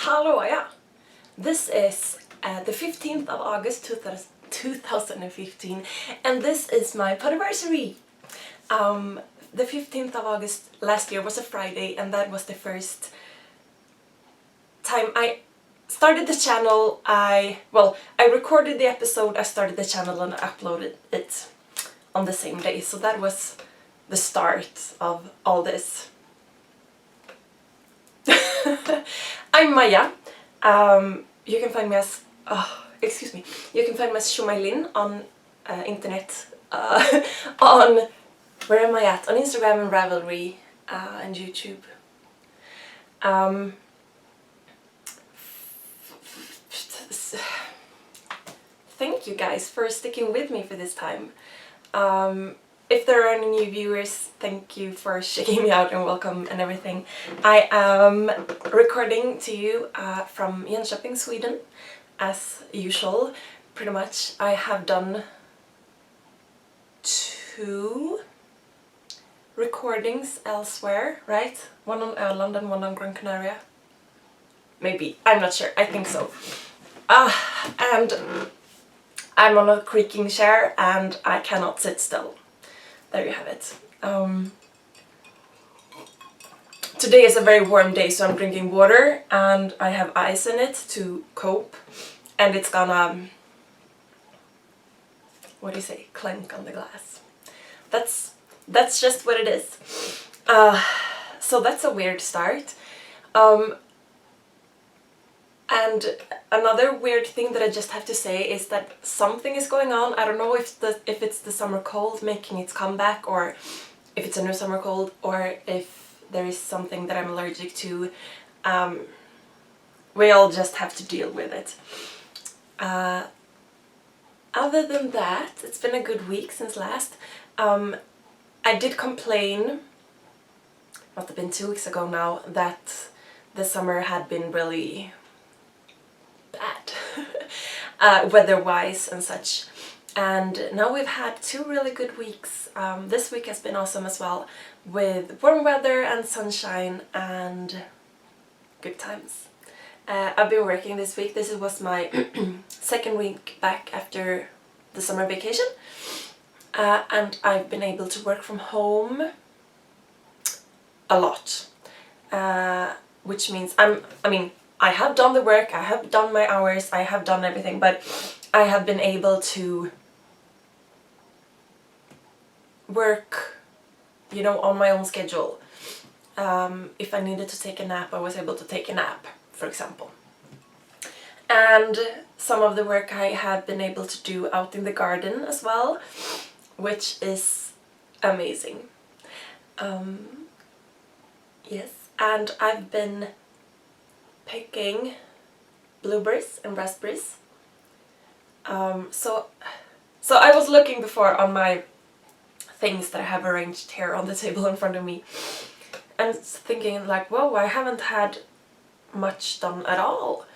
Hallå ja! This is the 15th of August 2015 and this is my podiversary. The 15th of August last year was a Friday and that was the first time I started the channel. I recorded the episode, I started the channel and I uploaded it on the same day. So that was the start of all this. I'm Maja. You can find me as you can find me as sjomajlin on internet, on where am I at? On Instagram and Ravelry and YouTube. Thank you guys for sticking with me for this time. If there are any new viewers, thank you for checking me out and welcome and everything. I am recording to you from Jönköping, Sweden, as usual, pretty much. I have done 2 recordings elsewhere, right? One on Öland and one on Gran Canaria. Maybe, I'm not sure, I think so. And I'm on a creaking chair and I cannot sit still. There you have it. Today is a very warm day, so I'm drinking water and I have ice in it to cope, and it's gonna, what do you say, clank on the glass. That's just what it is. So that's a weird start. And another weird thing that I just have to say is that something is going on. I don't know if it's the summer cold making its comeback, or if it's a new summer cold, or if there is something that I'm allergic to. We all just have to deal with it. Other than that, it's been a good week since last. I did complain, must have been 2 weeks ago now, that the summer had been really bad weather-wise and such, and now we've had 2 really good weeks. This week has been awesome as well, with warm weather and sunshine and good times. I've been working this week. This was my second week back after the summer vacation, and I've been able to work from home a lot, which means I have done the work, I have done my hours, I have done everything, but I have been able to work, you know, on my own schedule. If I needed to take a nap, I was able to take a nap, for example. And some of the work I have been able to do out in the garden as well, which is amazing. Yes, and I've been picking blueberries and raspberries. So I was looking before on my things that I have arranged here on the table in front of me, and thinking like, whoa, I haven't had much done at all.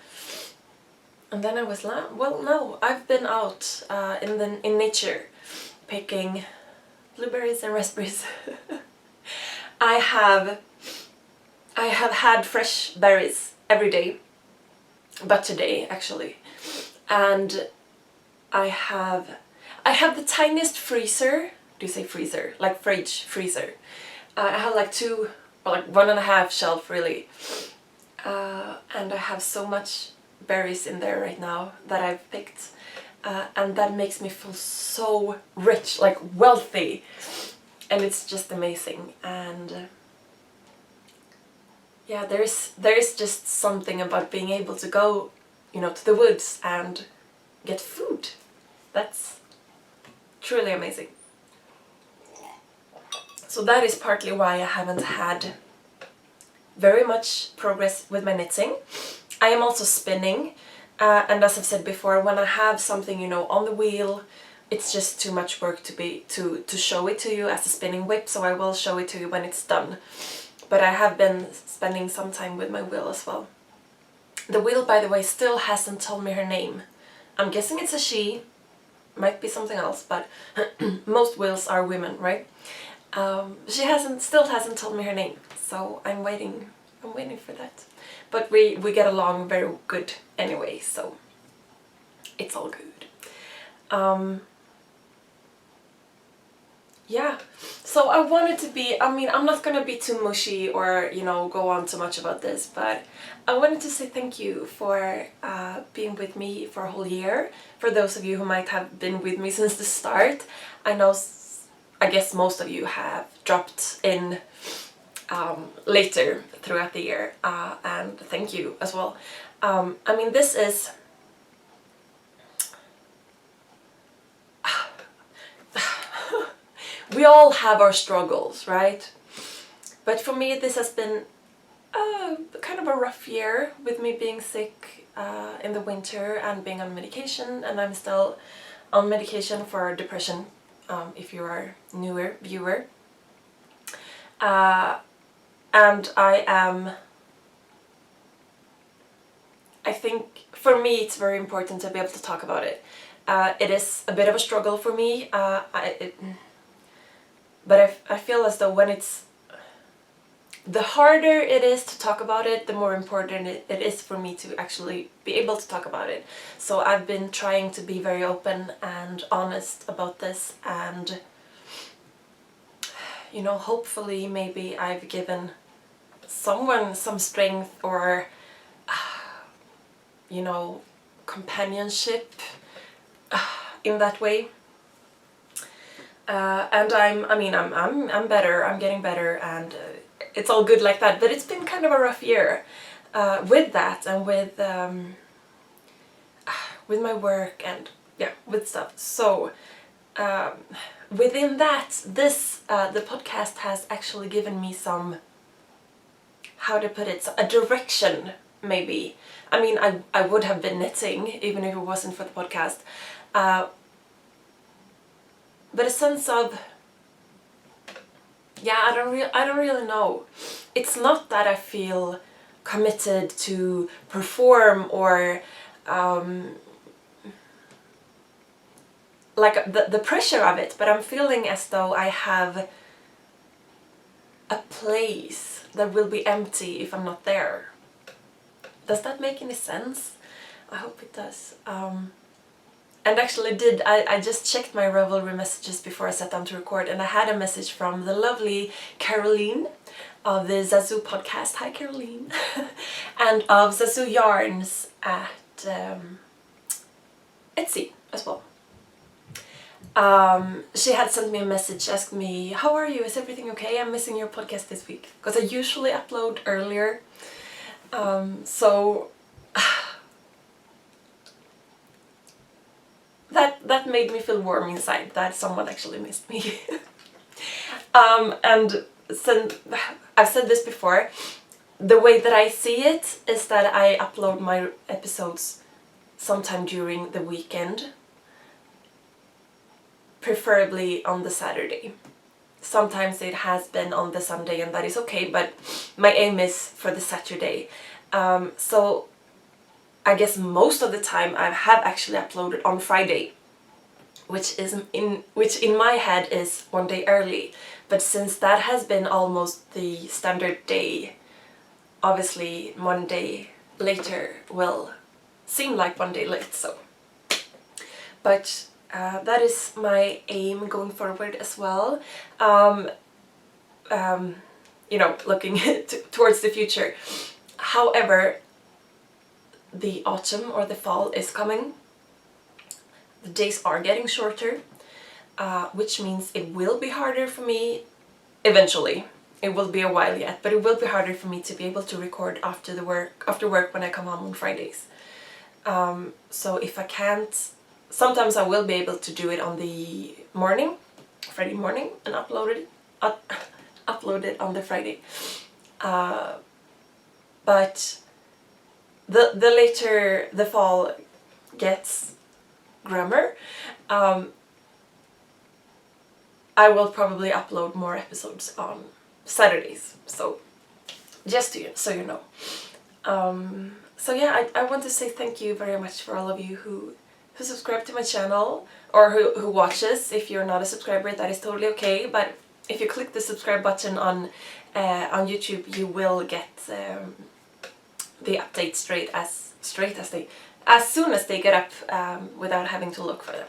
And then I was like, well, no, I've been out in nature picking blueberries and raspberries. I have had fresh berries every day, but today actually, and I have the tiniest freezer. Do you say freezer? Like fridge freezer. I have like 2 or like 1.5 shelf really, and I have so much berries in there right now that I've picked, and that makes me feel so rich, like wealthy, and it's just amazing. And yeah, there is just something about being able to go, you know, to the woods and get food. That's truly amazing. So that is partly why I haven't had very much progress with my knitting. I am also spinning, and as I've said before, when I have something, you know, on the wheel, it's just too much work to show it to you as a spinning whip, so I will show it to you when it's done. But I have been spending some time with my wheel as well. The wheel, by the way, still hasn't told me her name. I'm guessing it's a she, might be something else, but most wheels are women, right? She still hasn't told me her name, so I'm waiting I'm waiting for that. But we get along very good anyway, so it's all good. Yeah, so I wanted to be, I mean, I'm not gonna be too mushy or, you know, go on too much about this, but I wanted to say thank you for being with me for a whole year. For those of you who might have been with me since the start, I know, I guess most of you have dropped in later throughout the year, and thank you as well. I mean, this is... We all have our struggles, right? But for me, this has been kind of a rough year with me being sick in the winter and being on medication, and I'm still on medication for depression, if you are a newer viewer. And I think for me it's very important to be able to talk about it. It is a bit of a struggle for me, but I feel as though when it's... The harder it is to talk about it, the more important it is for me to actually be able to talk about it. So I've been trying to be very open and honest about this, and, you know, hopefully maybe I've given someone some strength or, you know, companionship in that way. And I'm better, I'm getting better, and it's all good like that. But it's been kind of a rough year with that, and with my work, and yeah, with stuff. So within that, this the podcast has actually given me some, how to put it, a direction maybe. I mean, I would have been knitting even if it wasn't for the podcast. But a sense of, yeah, I don't really know. It's not that I feel committed to perform or like the pressure of it, but I'm feeling as though I have a place that will be empty if I'm not there. Does that make any sense? I hope it does. And actually I just checked my Ravelry messages before I sat down to record, and I had a message from the lovely Caroline of the Zazu podcast. Hi Caroline. And of Zazu Yarns at Etsy as well. She had sent me a message asking me, how are you? Is everything okay? I'm missing your podcast this week. Because I usually upload earlier. So that made me feel warm inside that someone actually missed me. And I've said this before, the way that I see it is that I upload my episodes sometime during the weekend, preferably on the Saturday. Sometimes it has been on the Sunday, and that is okay, but my aim is for the Saturday. So I guess most of the time I have actually uploaded on Friday, which in my head is one day early. But since that has been almost the standard day, obviously one day later will seem like one day late. So, but that is my aim going forward as well. You know, looking towards the future. However, the autumn or the fall is coming. The days are getting shorter, which means it will be harder for me eventually. It will be a while yet, but it will be harder for me to be able to record after work when I come home on Fridays. So if I can't, sometimes I will be able to do it on the morning, Friday morning, and upload it on the Friday. But the later the fall gets grimmer, I will probably upload more episodes on Saturdays. So just so you know. So yeah, I want to say thank you very much for all of you who subscribe to my channel, or who watches. If you're not a subscriber, that is totally okay, but if you click the subscribe button on on YouTube you will get the updates as soon as they get up, without having to look for them.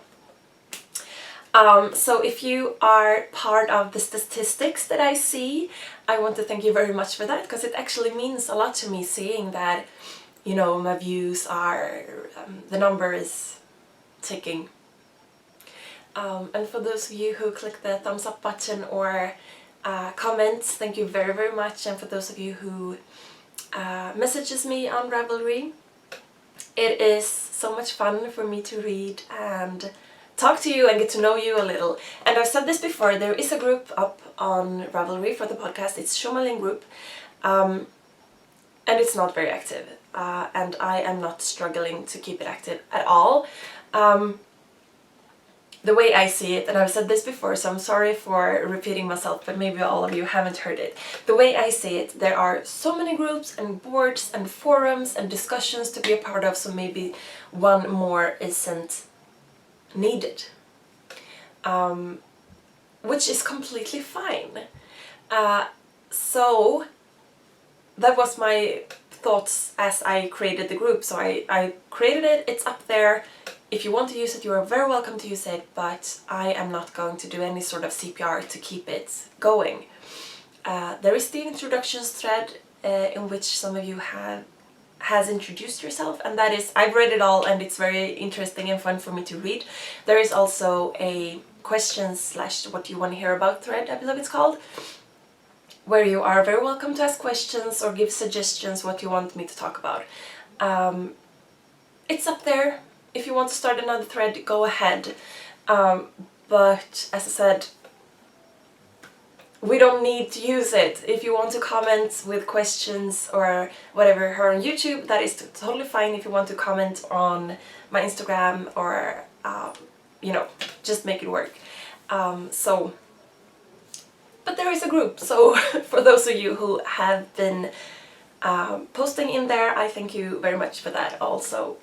So if you are part of the statistics that I see, I want to thank you very much for that, because it actually means a lot to me seeing that, you know, my views are, the number is ticking. And for those of you who click the thumbs up button or comments, thank you very, very much. And for those of you who messages me on Ravelry, it is so much fun for me to read and talk to you and get to know you a little. And I've said this before, there is a group up on Ravelry for the podcast. It's sjomajlin group, and it's not very active, and I am not struggling to keep it active at all. The way I see it, and I've said this before, so I'm sorry for repeating myself, but maybe all of you haven't heard it. The way I see it, there are so many groups and boards and forums and discussions to be a part of, so maybe one more isn't needed. Which is completely fine. So that was my thoughts as I created the group. So I created it, it's up there. If you want to use it, you are very welcome to use it, but I am not going to do any sort of CPR to keep it going. There is the introductions thread in which some of you has introduced yourself, and that is, I've read it all and it's very interesting and fun for me to read. There is also a questions / what you want to hear about thread, I believe it's called, where you are very welcome to ask questions or give suggestions what you want me to talk about. It's up there. If you want to start another thread, go ahead. But as I said, we don't need to use it. If you want to comment with questions or whatever here on YouTube, that is totally fine. If you want to comment on my Instagram or, you know, just make it work. But there is a group, so for those of you who have been posting in there, I thank you very much for that also.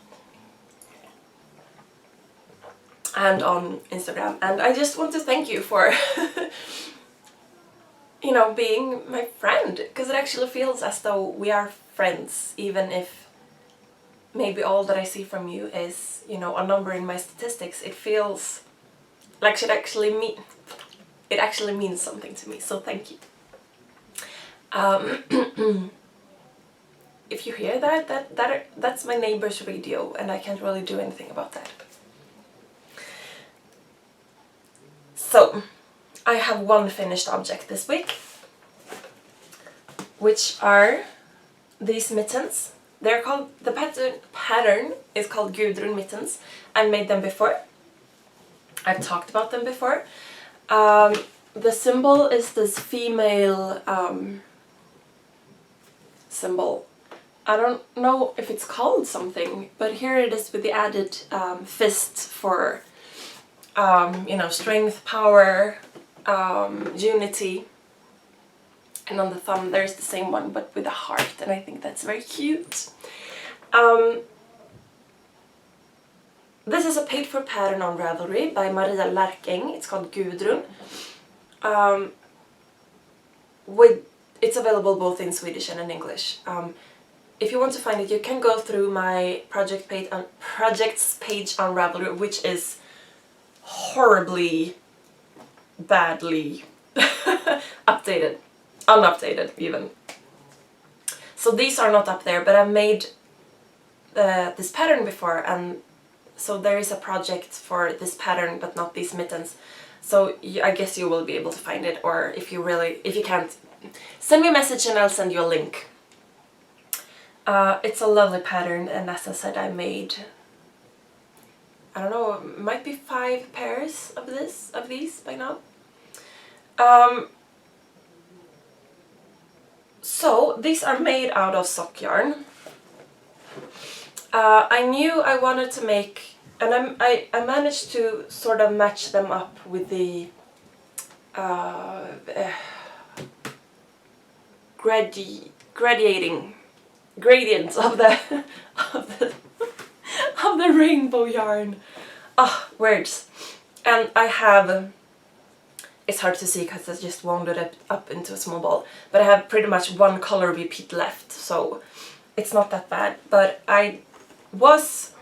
And on Instagram. And I just want to thank you for you know, being my friend, because it actually feels as though we are friends, even if maybe all that I see from you is, you know, a number in my statistics. It feels like it actually means something to me, so thank you. If you hear that's my neighbor's radio, and I can't really do anything about that. So, I have one finished object this week, which are these mittens. They're called, the pattern is called Gudrun mittens. I made them before. I've talked about them before. The symbol is this female symbol. I don't know if it's called something, but here it is with the added fist for you know, strength, power, unity. And on the thumb there's the same one but with a heart, and I think that's very cute. This is a paid for pattern on Ravelry by Maria Larking. It's called Gudrun. It's available both in Swedish and in English. If you want to find it, you can go through my projects page on Ravelry, which is horribly, badly unupdated even. So these are not up there, but I've made this pattern before, and so there is a project for this pattern but not these mittens. So I guess you will be able to find it, or if you can't, send me a message and I'll send you a link. It's a lovely pattern, and as I said, I made, I don't know, it might be 5 pairs of these by now. So these are made out of sock yarn. I knew I wanted to make, and I managed to sort of match them up with the gradients of the of the rainbow yarn. Words. And I have it's hard to see because I just wound it up into a small ball. But I have pretty much one color repeat left, so it's not that bad. But I was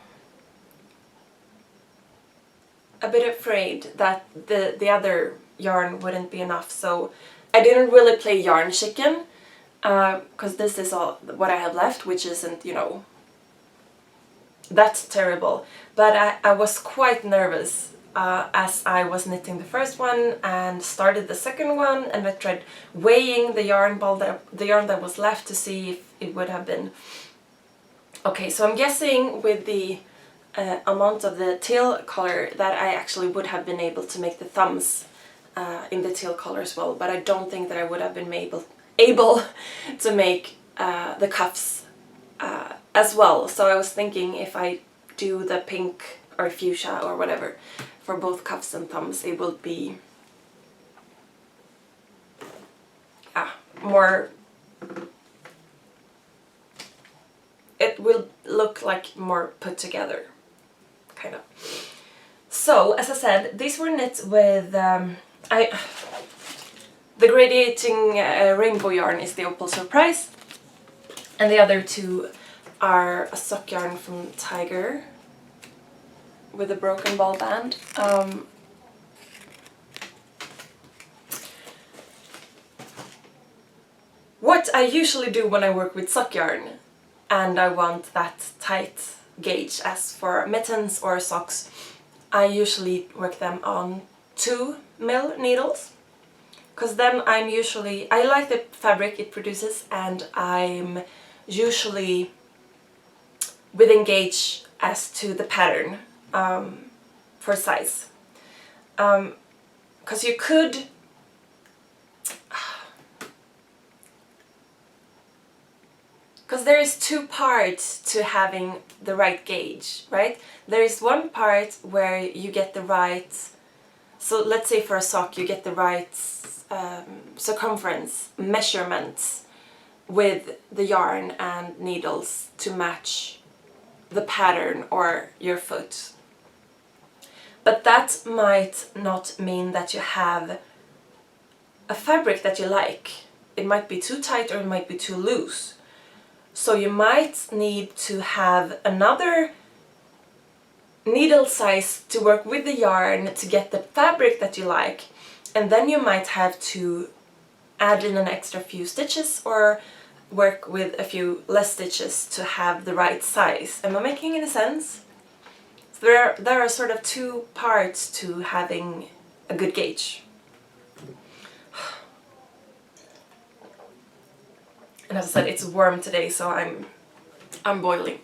a bit afraid that the other yarn wouldn't be enough, so I didn't really play yarn chicken, because this is all what I have left, which isn't, you know, that's terrible. But I was quite nervous as I was knitting the first one and started the second one, and I tried weighing the yarn that was left to see if it would have been okay. So I'm guessing with the amount of the teal color that I actually would have been able to make the thumbs in the teal color as well, but I don't think that I would have been able to make the cuffs as well. So I was thinking if I do the pink or fuchsia or whatever for both cuffs and thumbs, it will be more, it will look like more put together, kind of. So as I said, these were knit with the gradiating rainbow yarn is the Opal Surprise, and the other two are a sock yarn from Tiger with a broken ball band. What I usually do when I work with sock yarn and I want that tight gauge as for mittens or socks, I usually work them on 2mm needles, because then I like the fabric it produces, and I'm usually within gauge as to the pattern for size. Because you could because there is two parts to having the right gauge, right? There is one part where you get the right, so let's say for a sock you get the right circumference measurements with the yarn and needles to match the pattern or your foot. But that might not mean that you have a fabric that you like. It might be too tight or it might be too loose. So you might need to have another needle size to work with the yarn to get the fabric that you like, and then you might have to add in an extra few stitches or work with a few less stitches to have the right size. Am I making any sense? So there are sort of two parts to having a good gauge. And as I said, it's warm today, so I'm boiling.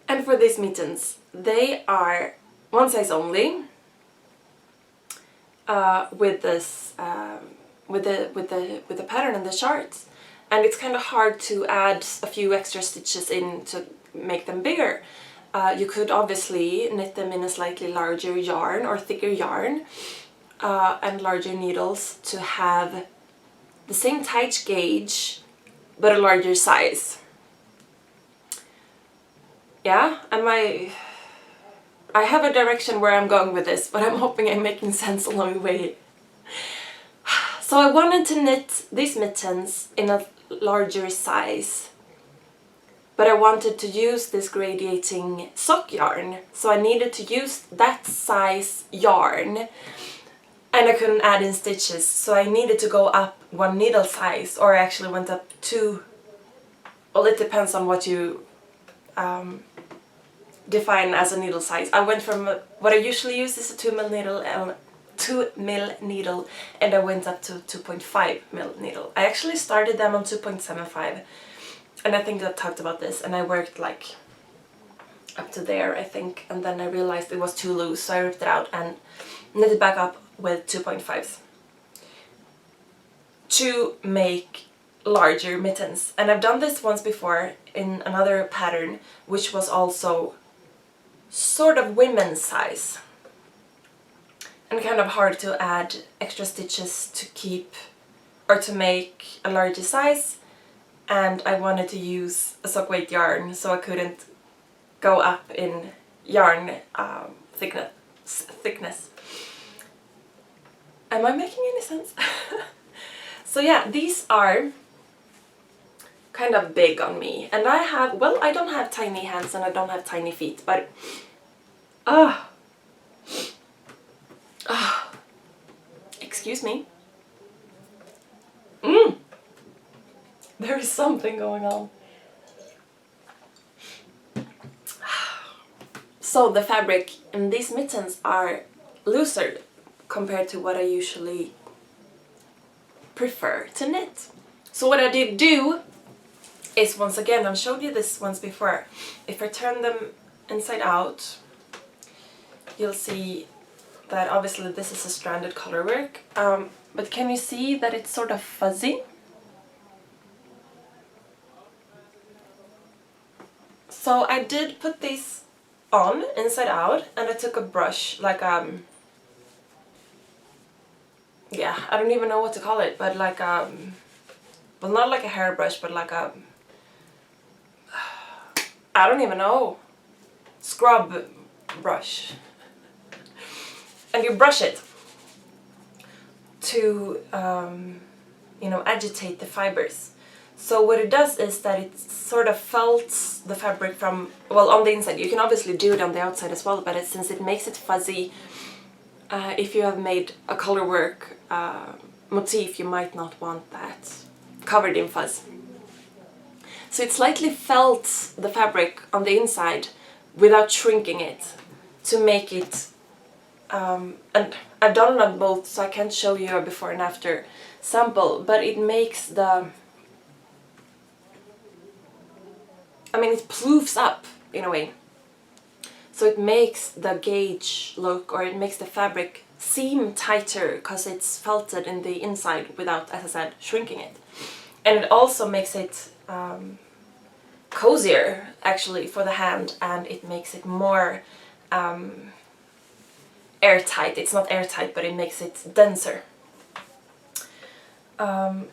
And for these mittens, they are one size only, with this with the pattern and the charts, and it's kind of hard to add a few extra stitches in to make them bigger. You could obviously knit them in a slightly larger yarn or thicker yarn and larger needles to have the same tight gauge but a larger size. Yeah, I have a direction where I'm going with this, but I'm hoping I'm making sense along the way. So I wanted to knit these mittens in a larger size, but I wanted to use this gradiating sock yarn, so I needed to use that size yarn, and I couldn't add in stitches, so I needed to go up one needle size, or I actually went up two. Well, it depends on what you define as a needle size. I went from what I usually use is a 2mm needle, and I went up to 2.5mm needle. I actually started them on 2.75, and I think I talked about this, and I worked like up to there, I think, and then I realized it was too loose, so I ripped it out and knit it back up with 2.5s to make larger mittens. And I've done this once before in another pattern, which was also sort of women's size, and kind of hard to add extra stitches to keep or to make a larger size, and I wanted to use a sock weight yarn, so I couldn't go up in yarn thickness. Am I making any sense? So yeah, these are kind of big on me, and I have, well, I don't have tiny hands and I don't have tiny feet, but excuse me. There is something going on. So the fabric in these mittens are looser compared to what I usually prefer to knit. So what I did do is, once again, I've showed you this once before, if I turn them inside out, you'll see that obviously this is a stranded colorwork, but can you see that it's sort of fuzzy? So I did put these on inside out, and I took a brush, like yeah, I don't even know what to call it, but like well, not like a hairbrush, but like a, I don't even know, scrub brush. And you brush it to, you know, agitate the fibers. So what it does is that it sort of felts the fabric from, well, on the inside. You can obviously do it on the outside as well, but since it makes it fuzzy, if you have made a colorwork motif, you might not want that covered in fuzz. So it slightly felts the fabric on the inside without shrinking it to make it, and I've done it on both, so I can't show you a before and after sample, but it makes the, I mean, it ploofs up in a way. So it makes the gauge look, or it makes the fabric seem tighter because it's felted in the inside without, as I said, shrinking it. And it also makes it cozier, actually, for the hand, and it makes it more airtight. It's not airtight, but it makes it denser. Yeah.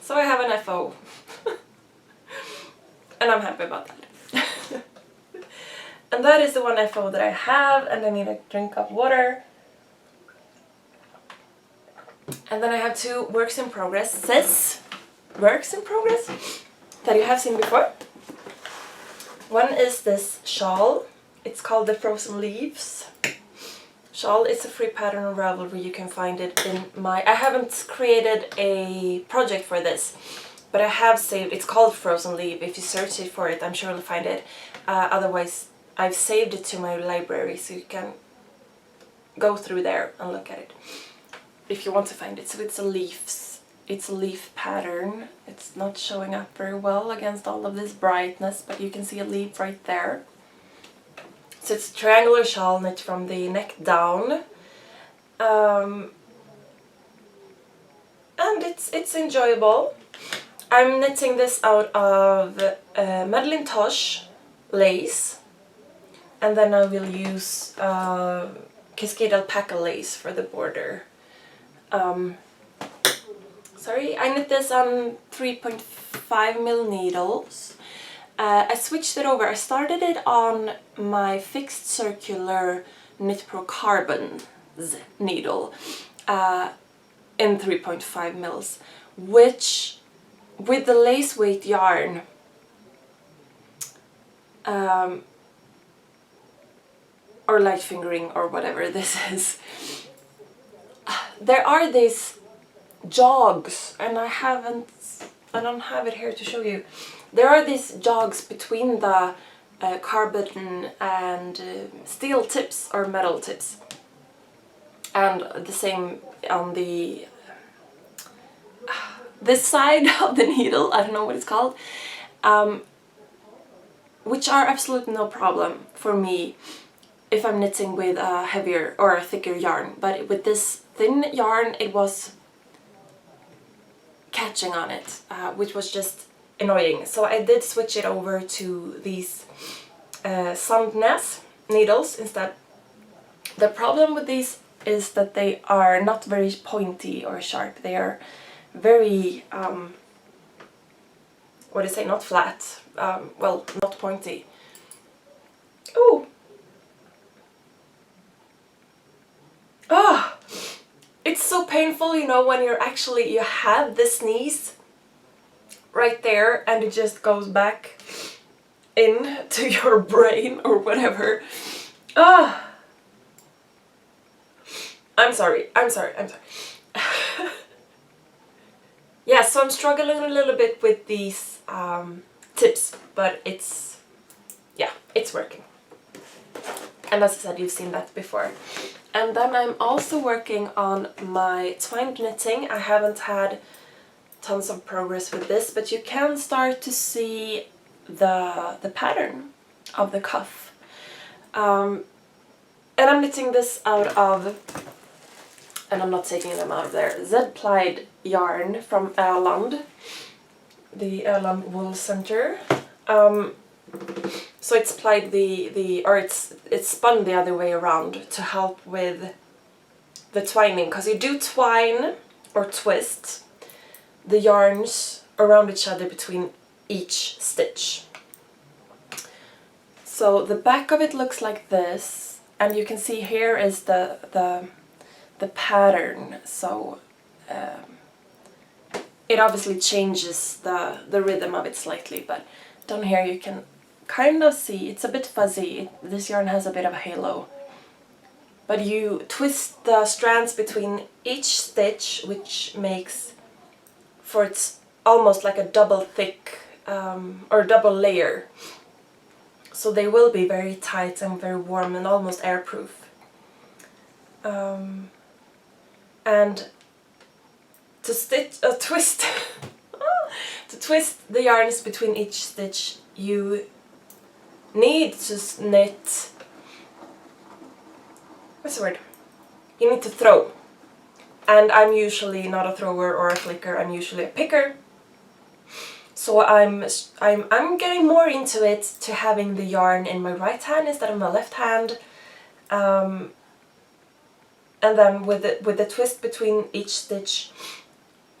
So I have an FO. And I'm happy about that. And that is the one FO that I have, and I need a drink of water. And then I have two works in progress that you have seen before. One is this shawl. It's called the Frozen Leaves shawl. It's a free pattern on Ravelry. You can find it in my, I haven't created a project for this, but I have saved, it's called Frozen Leaf. If you search it for it, I'm sure you'll find it. Otherwise, I've saved it to my library, so you can go through there and look at it if you want to find it. So it's a leaf pattern. It's not showing up very well against all of this brightness, but you can see a leaf right there. So it's a triangular shawl knit from the neck down. And it's enjoyable. I'm knitting this out of Madeline Tosh lace, and then I will use Cascade Alpaca lace for the border. Sorry, I knit this on 3.5mm needles. I switched it over. I started it on my fixed circular Knit Pro Carbon's needle in 3.5 mils, which with the lace weight yarn or light fingering or whatever this is, there are these jogs, and I don't have it here to show you. There are these jogs between the carbon and steel tips or metal tips, and the same on the this side of the needle, I don't know what it's called, which are absolutely no problem for me if I'm knitting with a heavier or a thicker yarn, but with this thin yarn it was catching on it, which was just annoying. So I did switch it over to these Sandnes needles instead. The problem with these is that they are not very pointy or sharp. They are very, what do you say, not flat, well, not pointy. Ooh! Oh, it's so painful, you know, when you have the sneeze right there and it just goes back into your brain or whatever. Ah, I'm sorry. Yeah, so I'm struggling a little bit with these tips, but it's working. And as I said, you've seen that before. And then I'm also working on my twined knitting. I haven't had tons of progress with this, but you can start to see the pattern of the cuff. And I'm knitting this out of, and I'm not taking them out of there, Z-plied yarn from Öland, the Öland Wool Center. So it's plied it's spun the other way around to help with the twining, because you do twine or twist the yarns around each other between each stitch. So the back of it looks like this, and you can see here is the pattern. So it obviously changes the rhythm of it slightly, but down here you can kind of see it's a bit fuzzy. This yarn has a bit of a halo. But you twist the strands between each stitch, which makes for it's almost like a double thick or double layer. So they will be very tight and very warm and almost airproof. And to twist to twist the yarns between each stitch, you need to knit, what's the word? You need to throw. And I'm usually not a thrower or a flicker, I'm usually a picker. So I'm getting more into it, to having the yarn in my right hand instead of my left hand. And then with the twist between each stitch,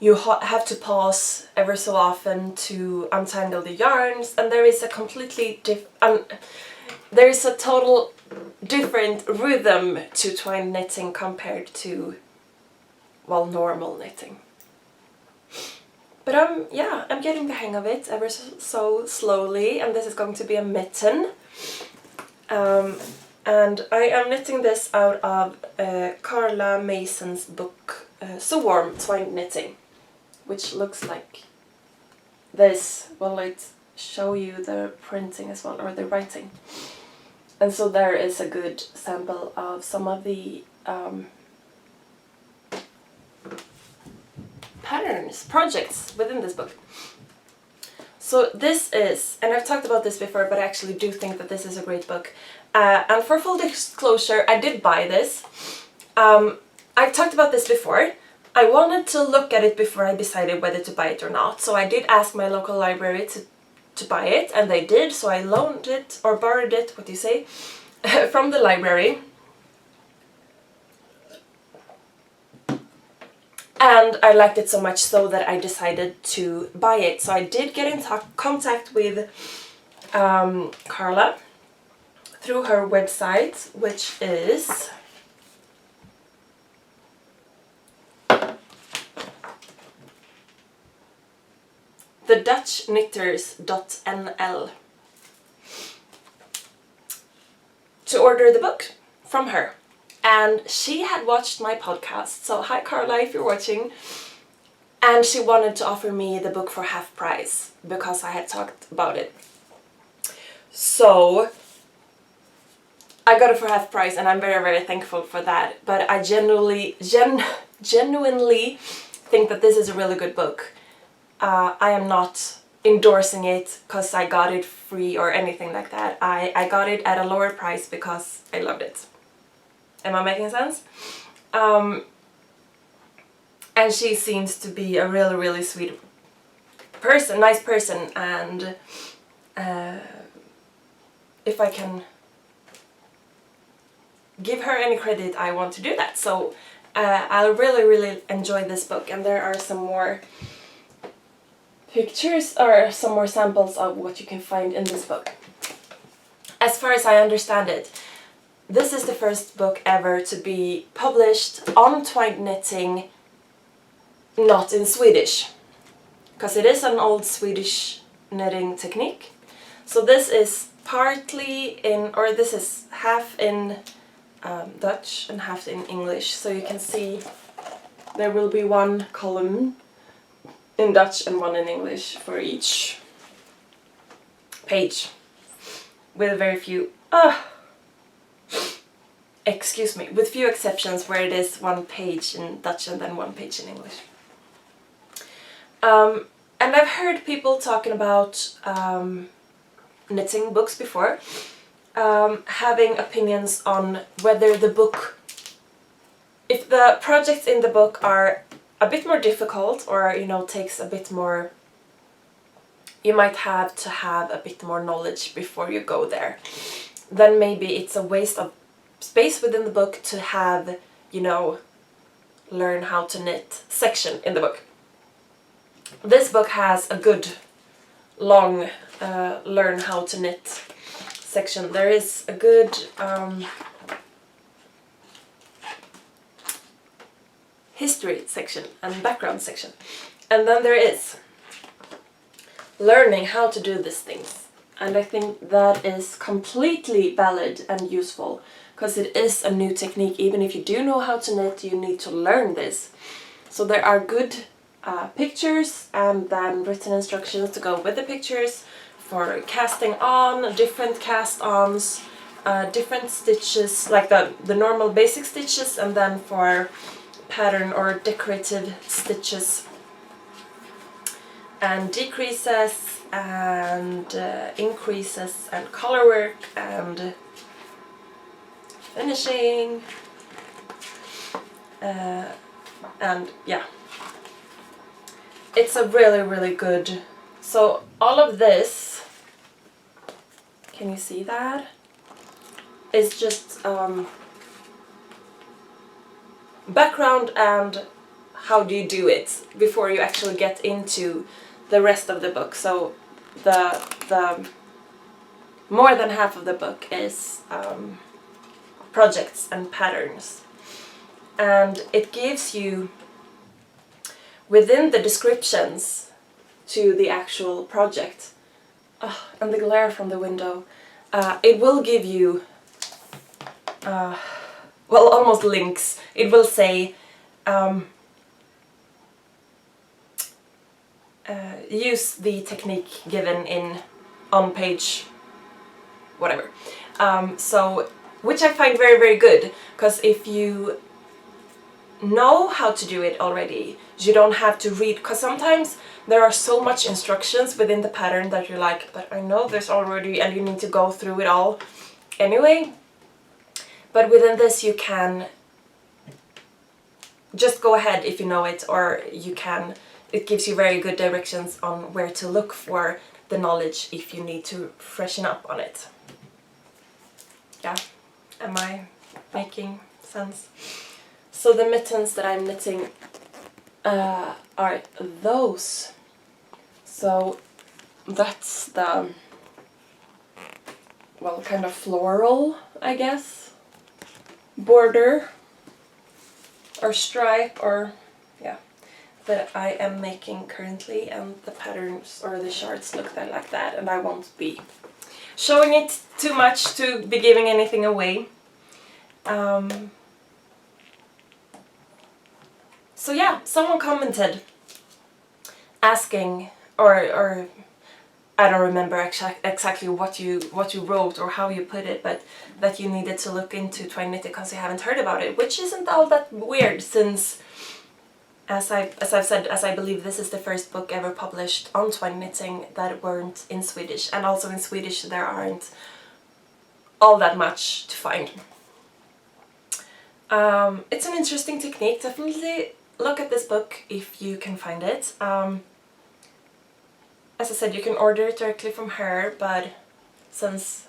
you have to pause ever so often to untangle the yarns, and there is a completely there is a total different rhythm to twine knitting compared to, well, normal knitting. But I'm getting the hang of it ever so slowly, and this is going to be a mitten. And I am knitting this out of Carla Mason's book, So Warm Twined Knitting, which looks like this. Well, it show you the printing as well, or the writing. And so there is a good sample of some of the projects within this book. So this is, and I've talked about this before, but I actually do think that this is a great book. And for full disclosure, I did buy this. I've talked about this before. I wanted to look at it before I decided whether to buy it or not. So I did ask my local library to buy it, and they did. So I loaned it, or borrowed it, what do you say, from the library. And I liked it so much so that I decided to buy it. So I did get in contact with Carla through her website, which is thedutchknitters.nl, to order the book from her. And she had watched my podcast, so hi Carla if you're watching, and she wanted to offer me the book for half price because I had talked about it. So I got it for half price, and I'm very, very thankful for that. But I genuinely think that this is a really good book. I am not endorsing it because I got it free or anything like that. I got it at a lower price because I loved it. Am I making sense? And she seems to be a really, really sweet person, nice person, and if I can give her any credit, I want to do that. So I really, really enjoy this book, and there are some more pictures or some more samples of what you can find in this book. As far as I understand it, this is the first book ever to be published on twine knitting, not in Swedish, because it is an old Swedish knitting technique. So this is partly in, or this is half in Dutch and half in English. So you can see there will be one column in Dutch and one in English for each page, with very few, excuse me, with few exceptions where it is one page in Dutch and then one page in English. And I've heard people talking about knitting books before, having opinions on whether the book, if the projects in the book are a bit more difficult, or, you know, takes a bit more, you might have to have a bit more knowledge before you go there, then maybe it's a waste of space within the book to have, you know, learn how to knit section in the book. This book has a good long learn how to knit section. There is a good history section and background section, and then there is learning how to do these things, and I think that is completely valid and useful, because it is a new technique. Even if you do know how to knit, you need to learn this. So there are good pictures and then written instructions to go with the pictures for casting on, different cast-ons, different stitches, like the normal basic stitches, and then for pattern or decorative stitches, and decreases and increases and color work and finishing, and yeah, it's a really good. So all of this, can you see that? It's just background and how do you do it before you actually get into the rest of the book. So the more than half of the book is projects and patterns, and it gives you, within the descriptions to the actual project, and the glare from the window, it will give you well, almost links. It will say use the technique given in on page whatever. So, which I find very good, because if you know how to do it already, you don't have to read, because sometimes there are so much instructions within the pattern that you're like, but I know this already, and you need to go through it all anyway. But within this you can just go ahead if you know it, or you can, it gives you very good directions on where to look for the knowledge if you need to freshen up on it. Yeah, am I making sense? So the mittens that I'm knitting are those. So that's the, well, kind of floral, I guess, border or stripe, or yeah, that I am making currently, and the patterns or the shards look like that, and I won't be showing it too much to be giving anything away. So yeah, someone commented asking, or I don't remember exactly what you wrote or how you put it, but that you needed to look into twine knitting because you haven't heard about it, which isn't all that weird, since as I've said, as I believe this is the first book ever published on twine knitting that weren't in Swedish, and also in Swedish there aren't all that much to find. It's an interesting technique. Definitely look at this book if you can find it. As I said, you can order it directly from her, but since,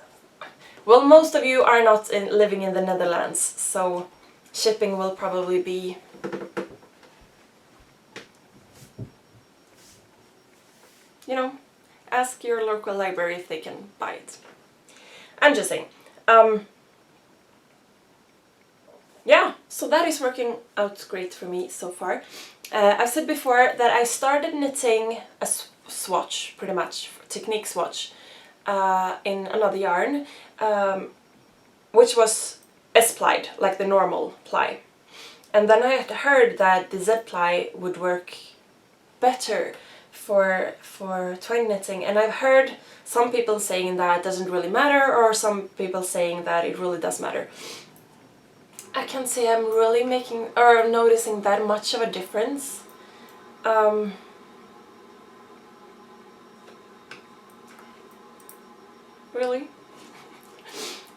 well, most of you are not living in the Netherlands, so shipping will probably be ask your local library if they can buy it. I'm just saying. yeah, so that is working out great for me so far. I've said before that I started knitting a swatch, pretty much, technique swatch, in another yarn, which was S-plied, like the normal ply. And then I had heard that the Z-ply would work better for twine knitting, and I've heard some people saying that it doesn't really matter, or some people saying that it really does matter. I can't say I'm really making or noticing that much of a difference. Really?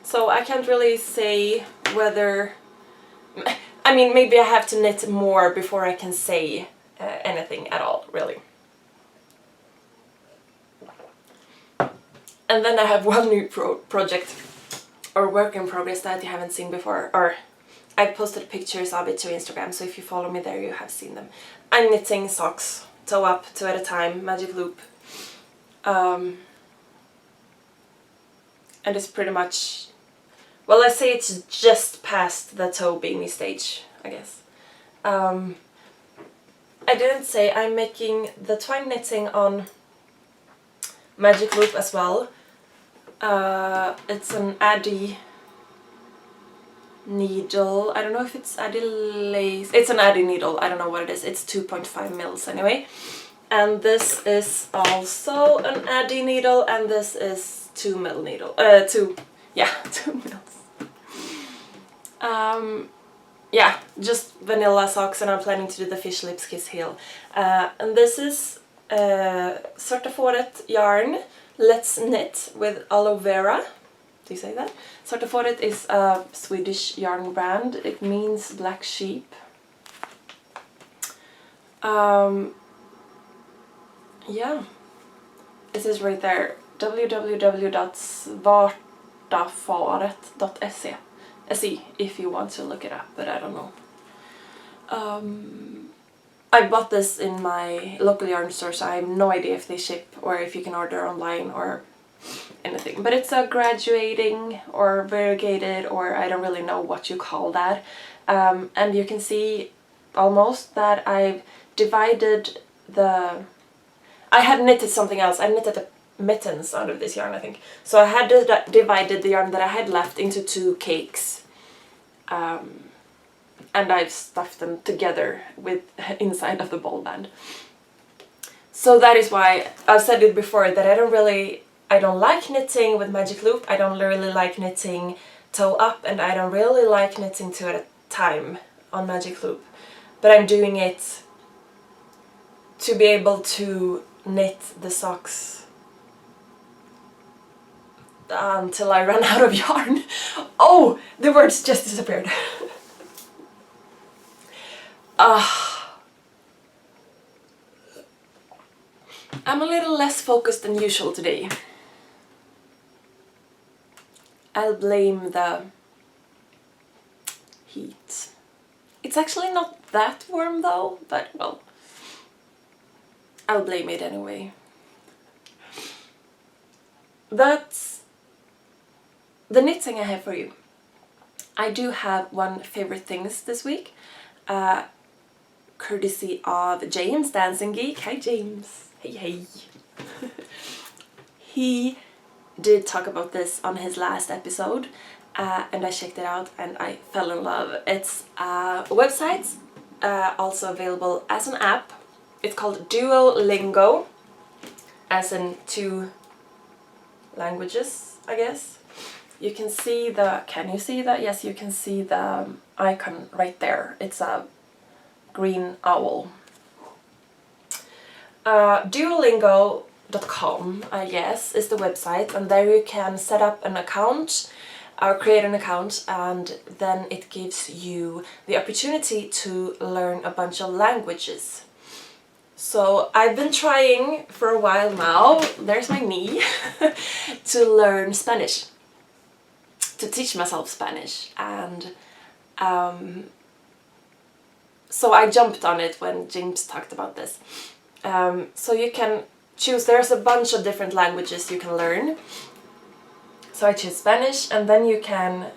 So I can't really say whether... I mean, maybe I have to knit more before I can say anything at all, really. And then I have one new project or work in progress that you haven't seen before, or I posted pictures of it to Instagram, so if you follow me there you have seen them. I'm knitting socks, toe up, 2 at a time, magic loop. And it's pretty much, well, I say it's just past the toe baby stage, I guess. I didn't say I'm making the twine knitting on magic loop as well. It's an Addy needle. I don't know if it's Addy lace. It's an Addy needle. I don't know what it is. It's 2.5 mils anyway. And this is also an Addy needle, and this is 2 mil needle. 2 mils. Yeah, just vanilla socks, and I'm planning to do the fish lips kiss heel. And this is Sortaforet yarn. Let's knit with aloe vera. Do you say that? Sortaforet is a Swedish yarn brand. It means black sheep. Yeah, this is right there. www.svartafaret.se if you want to look it up, but I don't know. I bought this in my local yarn store, so I have no idea if they ship or if you can order online or anything. But it's a graduating or variegated, or I don't really know what you call that. And you can see almost that I've divided the... I had knitted something else. I knitted the mittens out of this yarn, I think. So I had divided the yarn that I had left into 2 cakes. And I've stuffed them together with inside of the ball band. So that is why I've said it before that I don't like knitting with magic loop. I don't really like knitting toe up, and I don't really like knitting 2 at a time on magic loop. But I'm doing it to be able to knit the socks until I run out of yarn. Oh, the words just disappeared. I'm a little less focused than usual today. I'll blame the heat. It's actually not that warm though, but well, I'll blame it anyway. That's the knitting I have for you. I do have one favorite things this week, courtesy of James Dancing Geek. Hi James. Hey hey. He did talk about this on his last episode, and I checked it out and I fell in love. It's a website, also available as an app. It's called Duolingo, as in 2 languages, I guess. You can see the... Can you see that? Yes, you can see the icon right there. It's a green owl. Duolingo.com, I guess, is the website, and there you can set up an account or create an account, and then it gives you the opportunity to learn a bunch of languages. So I've been trying for a while now, there's my knee, to learn Spanish, to teach myself Spanish, and so I jumped on it when James talked about this. So you can choose, there's a bunch of different languages you can learn. So I choose Spanish, and then you can,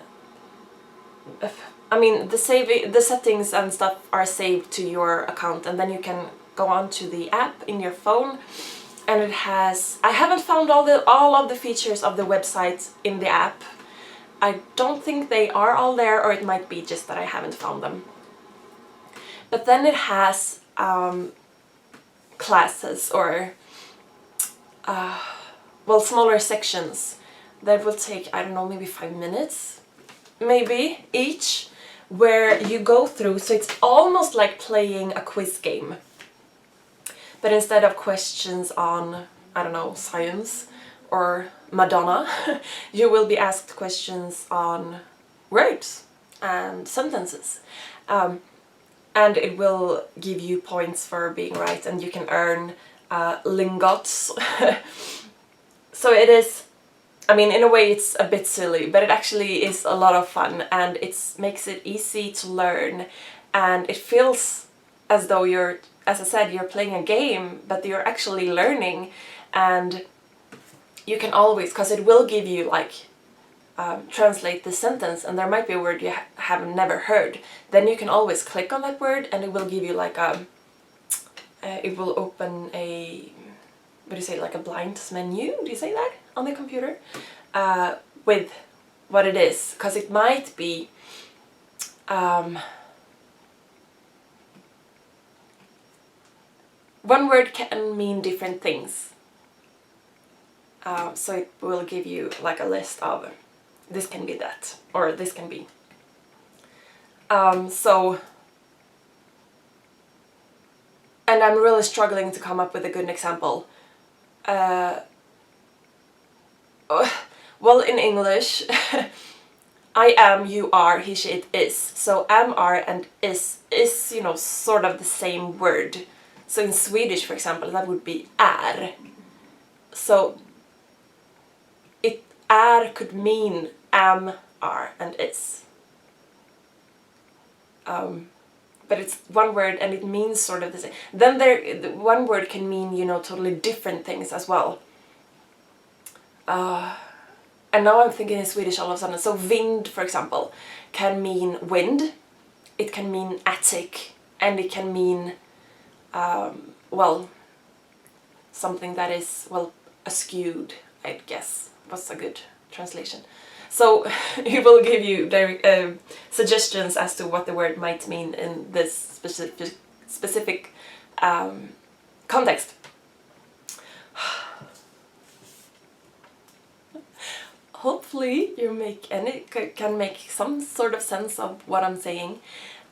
I mean, the settings and stuff are saved to your account, and then you can go on to the app in your phone, and it has, I haven't found all of the features of the website in the app. I don't think they are all there, or it might be just that I haven't found them. But then it has classes, or well, smaller sections that will take, I don't know, maybe 5 minutes, maybe, each, where you go through, so it's almost like playing a quiz game. But instead of questions on, I don't know, science or Madonna, you will be asked questions on words and sentences. And it will give you points for being right, and you can earn lingots. So it is, I mean, in a way it's a bit silly, but it actually is a lot of fun, and it makes it easy to learn, and it feels as though you're, as I said, you're playing a game, but you're actually learning. And you can always, because it will give you like translate the sentence, and there might be a word you have never heard, then you can always click on that word, and it will give you like a it will open a, what do you say, like a blind menu, do you say that, on the computer, with what it is, because it might be one word can mean different things. So it will give you like a list of, this can be that, or this can be. So, and I'm really struggling to come up with a good example. Well, in English, I am, you are, he, she, it is. So am, are, and is, you know, sort of the same word. So in Swedish, for example, that would be är. So it, är could mean am, are, and is. But it's one word, and it means sort of the same. Then one word can mean, you know, totally different things as well. And now I'm thinking in Swedish all of a sudden. So vind, for example, can mean wind, it can mean attic, and it can mean, well, something that is, well, askewed, I guess. What's a good translation? So it will give you suggestions as to what the word might mean in this specific context. Hopefully you can make some sort of sense of what I'm saying.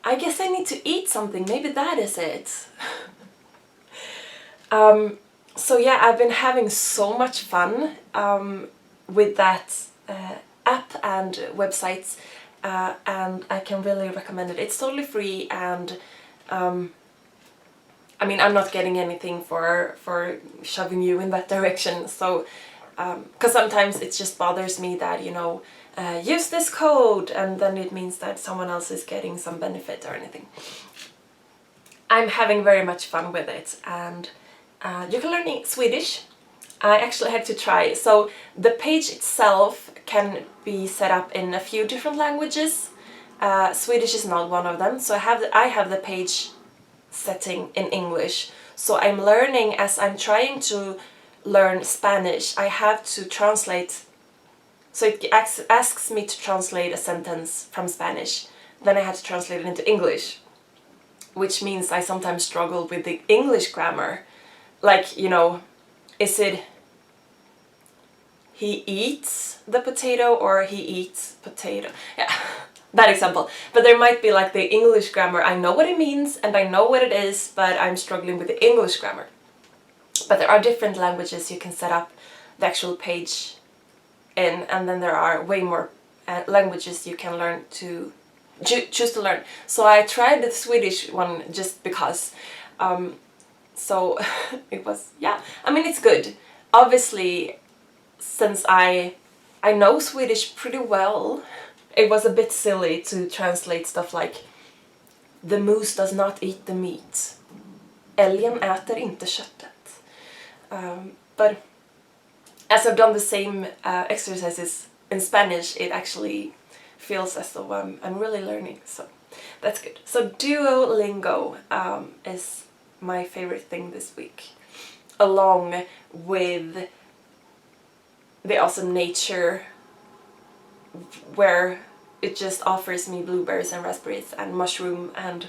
I guess I need to eat something, maybe that is it. So yeah, I've been having so much fun with that app and websites, and I can really recommend it. It's totally free, and I mean, I'm not getting anything for shoving you in that direction, so because sometimes it just bothers me that, you know, use this code, and then it means that someone else is getting some benefit or anything. I'm having very much fun with it, and you can learn Swedish. I actually had to try. So the page itself can be set up in a few different languages. Swedish is not one of them, so I have the page setting in English. So I'm learning, as I'm trying to learn Spanish, I have to translate. So it asks me to translate a sentence from Spanish. Then I have to translate it into English, which means I sometimes struggle with the English grammar. Like, you know, is it he eats the potato or he eats potato? Yeah, that example. But there might be like the English grammar. I know what it means and I know what it is, but I'm struggling with the English grammar. But there are different languages you can set up the actual page in, and then there are way more languages you can learn to choose to learn. So I tried the Swedish one just because. So it was, yeah, I mean, it's good. Obviously, since I know Swedish pretty well, it was a bit silly to translate stuff like the moose does not eat the meat. Älgen äter inte köttet. But as I've done the same exercises in Spanish, it actually feels as though I'm really learning, so that's good. So Duolingo is my favorite thing this week, along with the awesome nature where it just offers me blueberries and raspberries and mushroom and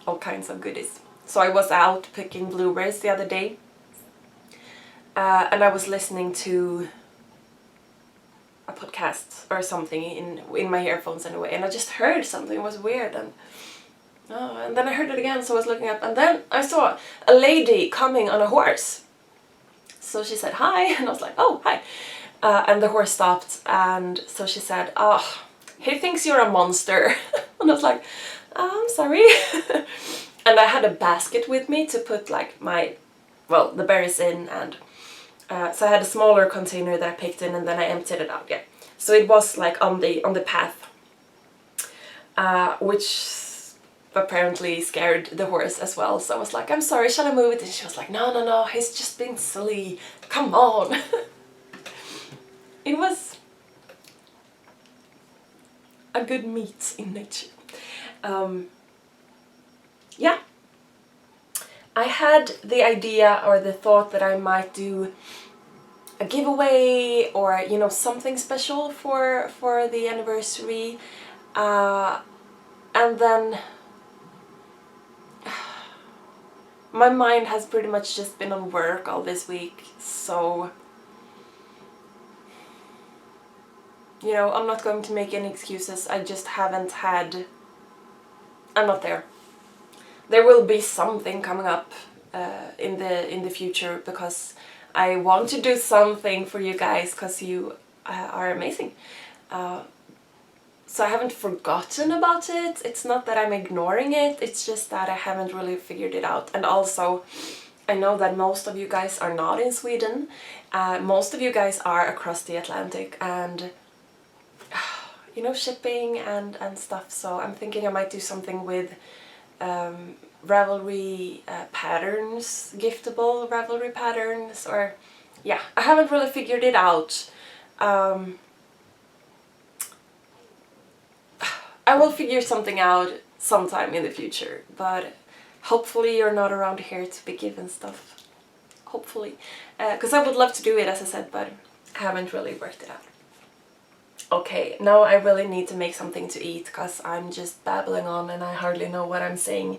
all kinds of goodies. So I was out picking blueberries the other day, and I was listening to a podcast or something in my earphones anyway, and I just heard something. It was weird, and then I heard it again, so I was looking up, and then I saw a lady coming on a horse. So she said hi, and I was like, oh, hi. And the horse stopped, and so she said, oh, he thinks you're a monster. And I was like, oh, I'm sorry. And I had a basket with me to put like the berries in, and so I had a smaller container that I picked in, and then I emptied it out, yeah. So it was like on the path, which apparently scared the horse as well. So I was like, I'm sorry, shall I move it? And she was like, no, he's just being silly, come on. It was a good meet in nature. Yeah. I had the idea or the thought that I might do a giveaway or, you know, something special for the anniversary. And then my mind has pretty much just been on work all this week, so you know, I'm not going to make any excuses. I just haven't had... I'm not there. There will be something coming up in the future, because I want to do something for you guys, because you are amazing. So I haven't forgotten about it. It's not that I'm ignoring it, it's just that I haven't really figured it out. And also, I know that most of you guys are not in Sweden. Most of you guys are across the Atlantic, and you know, shipping and stuff. So I'm thinking I might do something with Ravelry patterns, giftable Ravelry patterns, or yeah, I haven't really figured it out. I will figure something out sometime in the future, but hopefully you're not around here to be given stuff. Hopefully. Because I would love to do it, as I said, but I haven't really worked it out. Okay, now I really need to make something to eat, because I'm just babbling on and I hardly know what I'm saying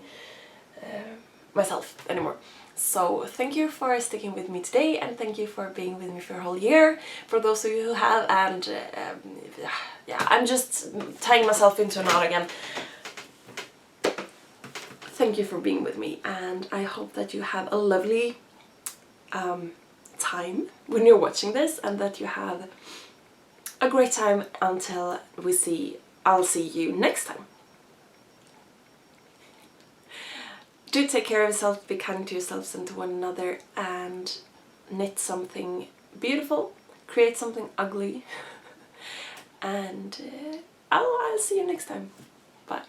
myself anymore. So thank you for sticking with me today, and thank you for being with me for a whole year, for those of you who have, and yeah, I'm just tying myself into a knot again. Thank you for being with me, and I hope that you have a lovely time when you're watching this, and that you have a great time until I'll see you next time. Do take care of yourself, be kind to yourselves and to one another, and knit something beautiful, create something ugly, and I'll see you next time. Bye.